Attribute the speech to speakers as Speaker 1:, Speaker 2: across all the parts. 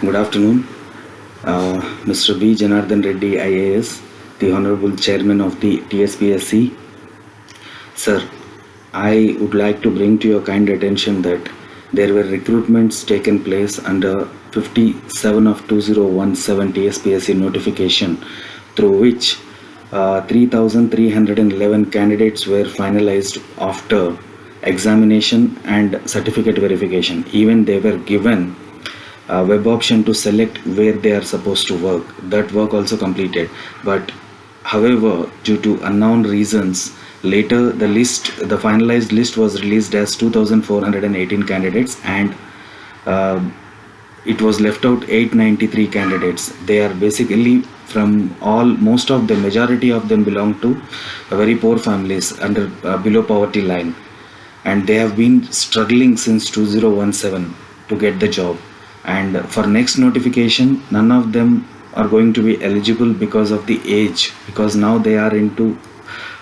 Speaker 1: Good afternoon, Mr. B. Janardhan Reddy, IAS, the Honorable Chairman of the TSPSC. Sir, I would like to bring to your kind attention that there were recruitments taken place under 57 of 2017 TSPSC notification, through which 3,311 candidates were finalized after examination and certificate verification. Even they were given a web option to select where they are supposed to work. That work also completed. But however, due to unknown reasons, later the finalized list was released as 2,418 candidates, and uh, it was left out 893 candidates. They are basically from most of the majority of them belong to very poor families under below poverty line, and they have been struggling since 2017 to get the job. And for next notification, none of them are going to be eligible because of the age, because now they are into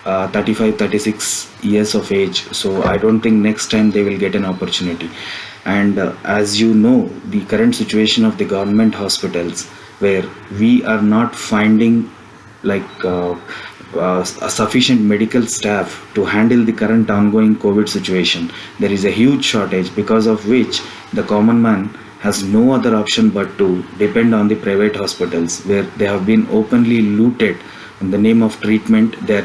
Speaker 1: 35-36 years of age. So I don't think next time they will get an opportunity. And as you know, the current situation of the government hospitals, where we are not finding like a sufficient medical staff to handle the current ongoing COVID situation. There is a huge shortage, because of which the common man has no other option but to depend on the private hospitals, where they have been openly looted in the name of treatment. They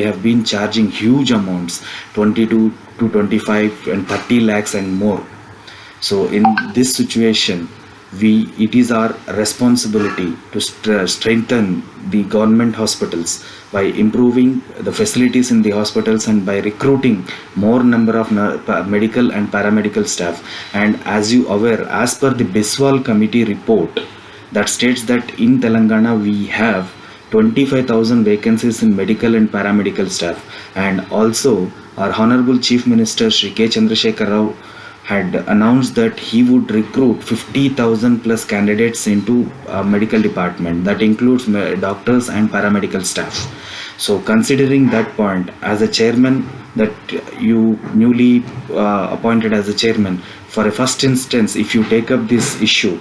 Speaker 1: have been charging huge amounts, 22 to 25 and 30 lakhs and more. So in this situation, it is our responsibility to strengthen the government hospitals by improving the facilities in the hospitals and by recruiting more number of medical and paramedical staff. And as you aware, as per the Biswal committee report, that states that in Telangana we have 25,000 vacancies in medical and paramedical staff. And also our Honorable Chief Minister Shri K. Chandrasekhar Rao had announced that he would recruit 50,000 plus candidates into medical department. That includes doctors and paramedical staff. So considering that point, as a chairman that you newly appointed as a chairman, for a first instance, if you take up this issue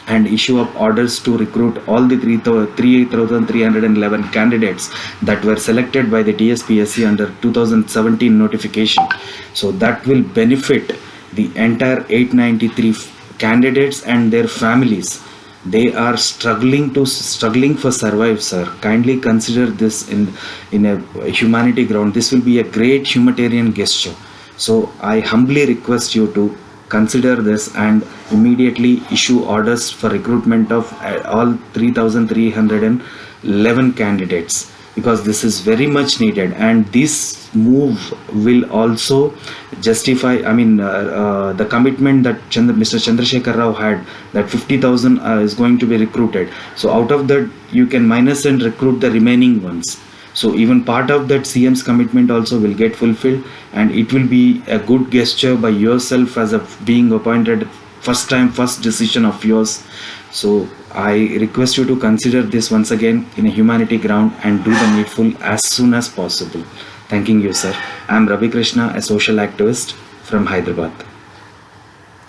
Speaker 1: and issue up orders to recruit all the 3,311 candidates that were selected by the TSPSC under 2017 notification, so that will benefit the entire 893 candidates and their families. They are struggling for survive, sir. Kindly consider this in a humanity ground. This will be a great humanitarian gesture. So I humbly request you to consider this and immediately issue orders for recruitment of all 3,311 candidates, because this is very much needed. And this move will also justify, the commitment that Mr. Chandrasekhar Rao had, that 50,000 is going to be recruited. So out of that, you can minus and recruit the remaining ones. So even part of that CM's commitment also will get fulfilled, and it will be a good gesture by yourself as a being appointed first decision of yours. So I request you to consider this once again in a humanity ground and do the needful as soon as possible. Thanking you, sir. I am Ravi Krishna, a social activist from Hyderabad.